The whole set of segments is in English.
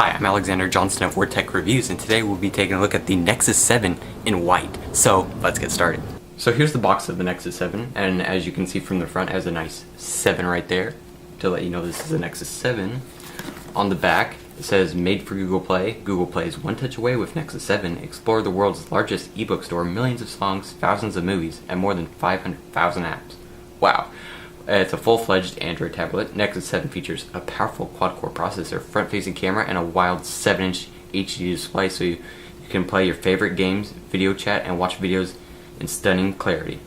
Hi, I'm Alexander Johnston of WordTechReviews, and today we'll be taking a look at the Nexus 7 in white. So, let's get started. So here's the box of the Nexus 7, and as you can see from the front, it has a nice 7 right there to let you know this is the Nexus 7. On the back, it says, made for Google Play. Google Play is one touch away with Nexus 7. Explore the world's largest ebook store, millions of songs, thousands of movies, and more than 500,000 apps. Wow. It's a full-fledged Android tablet. Nexus 7 features a powerful quad-core processor, front-facing camera, and a wild 7-inch HD display so you can play your favorite games, video chat, and watch videos in stunning clarity.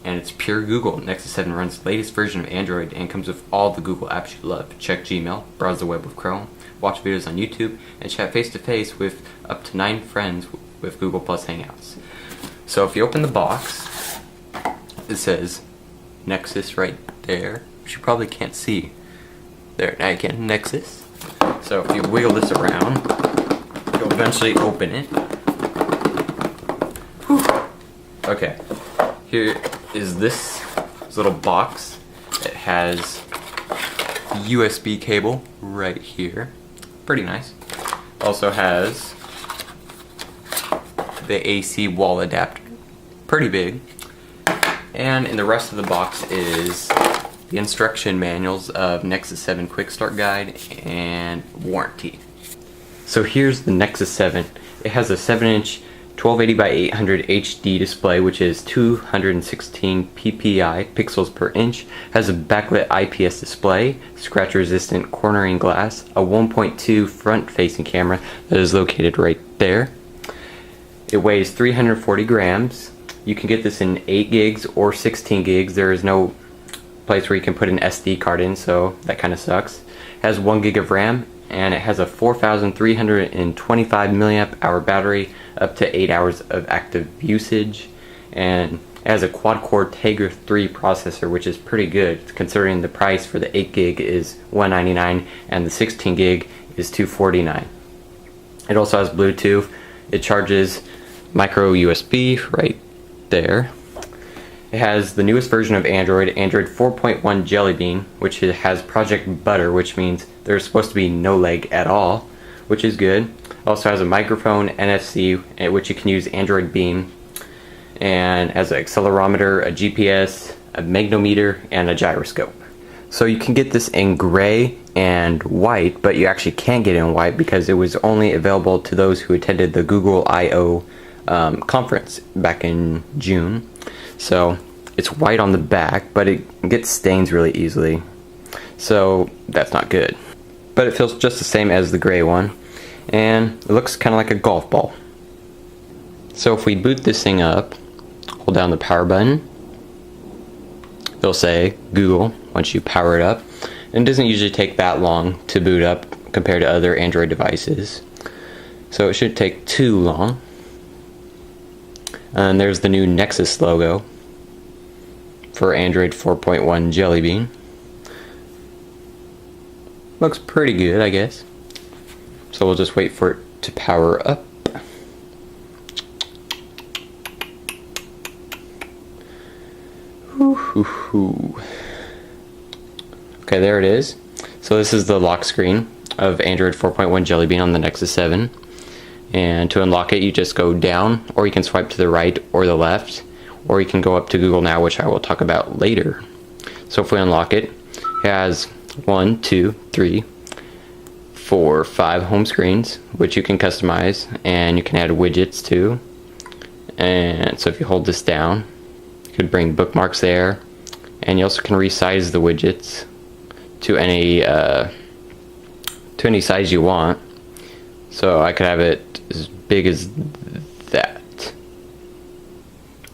And it's pure Google. Nexus 7 runs the latest version of Android and comes with all the Google apps you love. Check Gmail, browse the web with Chrome, watch videos on YouTube, and chat face-to-face with up to 9 friends with Google Plus Hangouts. So if you open the box, it says Nexus right there, which you probably can't see. There, now you can, Nexus. So if you wiggle this around, you'll eventually open it. Whew. Okay, here is this little box. It has a USB cable right here. Pretty nice. Also has the AC wall adapter. Pretty big. And in the rest of the box is the instruction manuals of Nexus 7 Quick Start Guide and warranty. So here's the Nexus 7. It has a 7-inch 1280 by 800 HD display, which is 216 ppi pixels per inch, has a backlit IPS display, scratch-resistant cornering glass, a 1.2 front-facing camera that is located right there. It weighs 340 grams. You can get this in 8 gigs or 16 gigs. There is no place where you can put an SD card in, so that kind of sucks. It has 1 gig of RAM, and it has a 4,325 milliamp hour battery, up to 8 hours of active usage, and it has a quad-core Tegra 3 processor, which is pretty good considering the price for the 8 gig is $199 and the 16 gig is $249. It also has Bluetooth. It charges micro USB right there. It has the newest version of Android 4.1 Jelly Bean, which has Project Butter, which means there's supposed to be no lag at all, which is good. Also has a microphone, NFC, which you can use Android Beam, and has an accelerometer, a GPS, a magnetometer, and a gyroscope. So you can get this in gray and white, but you actually can't get it in white because it was only available to those who attended the Google I/O conference back in June. So it's white on the back, but it gets stains really easily, so that's not good. But it feels just the same as the gray one, and it looks kind of like a golf ball. So if we boot this thing up, hold down the power button, it'll say Google once you power it up, and it doesn't usually take that long to boot up compared to other Android devices, so it shouldn't take too long. And there's the new Nexus logo for Android 4.1 Jelly Bean. Looks pretty good, I guess. So we'll just wait for it to power up. Okay, there it is. So this is the lock screen of Android 4.1 Jelly Bean on the Nexus 7. And to unlock it, you just go down, or you can swipe to the right or the left, or you can go up to Google Now, which I will talk about later. So if we unlock it, it has 1, 2, 3, 4, 5 home screens, which you can customize, and you can add widgets too. And so if you hold this down, you could bring bookmarks there, and you also can resize the widgets to any size you want. So I could have it as big as that.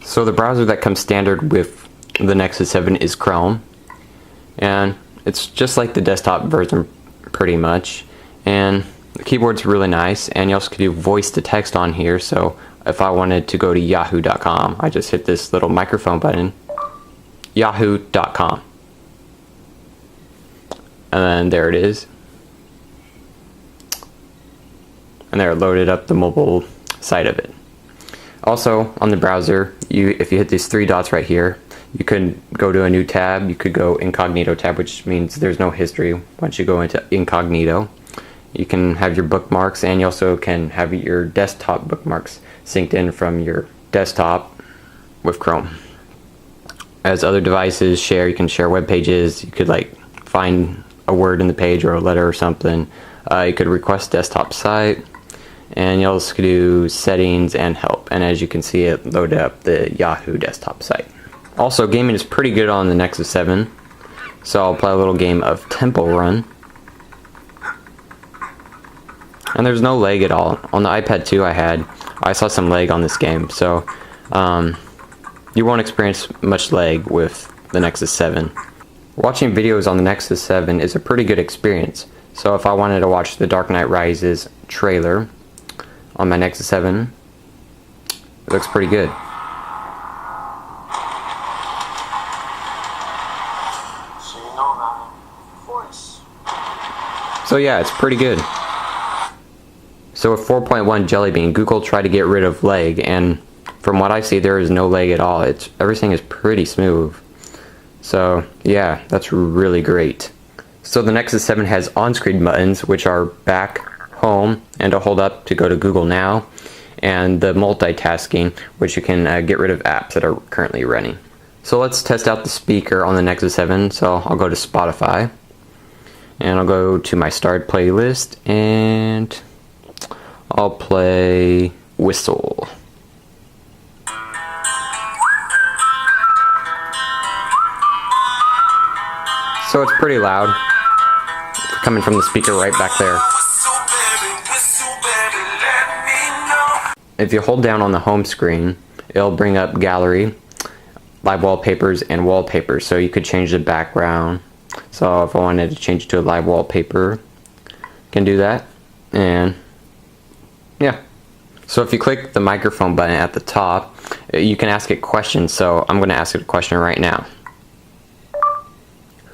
So the browser that comes standard with the Nexus 7 is Chrome, and it's just like the desktop version pretty much, and the keyboard's really nice, and you also can do voice to text on here. So if I wanted to go to yahoo.com, I just hit this little microphone button, yahoo.com, and then there it is. And there, it loaded up the mobile side of it. Also, on the browser, if you hit these 3 dots right here, you could go to a new tab. You could go incognito tab, which means there's no history once you go into incognito. You can have your bookmarks, and you also can have your desktop bookmarks synced in from your desktop with Chrome. As other devices share, you can share web pages. You could like find a word in the page or a letter or something. You could request desktop site, and you also could do settings and help. And as you can see, it loaded up the Yahoo desktop site. Also, gaming is pretty good on the Nexus 7. So I'll play a little game of Temple Run. And there's no lag at all. On the iPad 2 I saw some lag on this game. So you won't experience much lag with the Nexus 7. Watching videos on the Nexus 7 is a pretty good experience. So if I wanted to watch the Dark Knight Rises trailer on my Nexus 7, it looks pretty good. So yeah, it's pretty good. So with 4.1 Jelly Bean, Google tried to get rid of lag, and from what I see, there is no lag at all. Everything is pretty smooth. So yeah, that's really great. So the Nexus 7 has on-screen buttons, which are back, home, and to hold up to go to Google Now, and the multitasking, which you can get rid of apps that are currently running. So let's test out the speaker on the Nexus 7. So I'll go to Spotify, and I'll go to my starred playlist, and I'll play Whistle. So it's pretty loud, coming from the speaker right back there. If you hold down on the home screen, it'll bring up gallery, live wallpapers, and wallpapers. So you could change the background. So if I wanted to change it to a live wallpaper, can do that. And yeah. So if you click the microphone button at the top, you can ask it questions. So I'm going to ask it a question right now.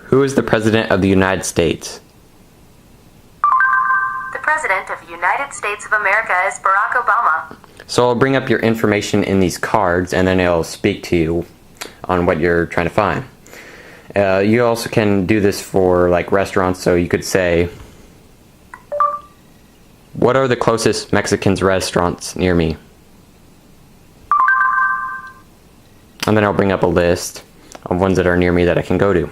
Who is the President of the United States? The President of the United States of America is Barack Obama. So I'll bring up your information in these cards, and then it'll speak to you on what you're trying to find. You also can do this for like restaurants, so you could say, what are the closest Mexican restaurants near me? And then I'll bring up a list of ones that are near me that I can go to.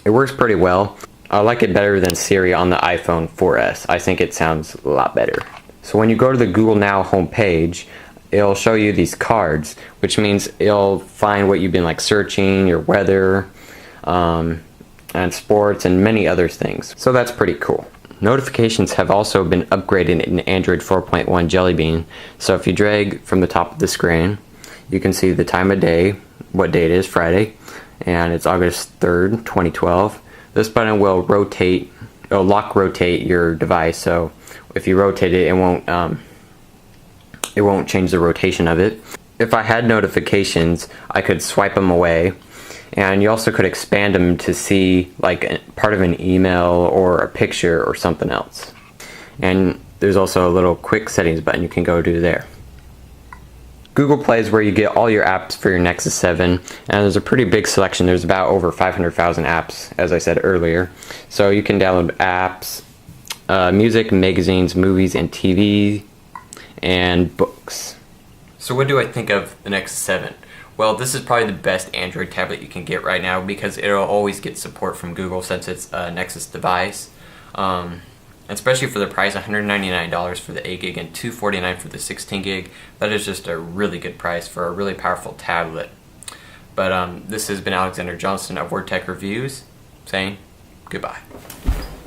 It works pretty well. I like it better than Siri on the iPhone 4S. I think it sounds a lot better. So when you go to the Google Now homepage, it'll show you these cards, which means it'll find what you've been like searching, your weather, and sports, and many other things. So that's pretty cool. Notifications have also been upgraded in Android 4.1 Jelly Bean. So if you drag from the top of the screen, you can see the time of day, what day it is, Friday, and it's August 3rd, 2012. This button will rotate, it'll lock rotate your device, so if you rotate it, it won't change the rotation of it. If I had notifications, I could swipe them away, and you also could expand them to see like part of an email or a picture or something else. And there's also a little quick settings button you can go to there. Google Play is where you get all your apps for your Nexus 7, and there's a pretty big selection. There's about over 500,000 apps, as I said earlier. So you can download apps, music, magazines, movies, and TV, and books. So what do I think of the Nexus 7? Well, this is probably the best Android tablet you can get right now because it'll always get support from Google since it's a Nexus device. Especially for the price, $199 for the 8 gig and $249 for the 16 gig. That is just a really good price for a really powerful tablet. But this has been Alexander Johnston of WordTechReviews saying goodbye.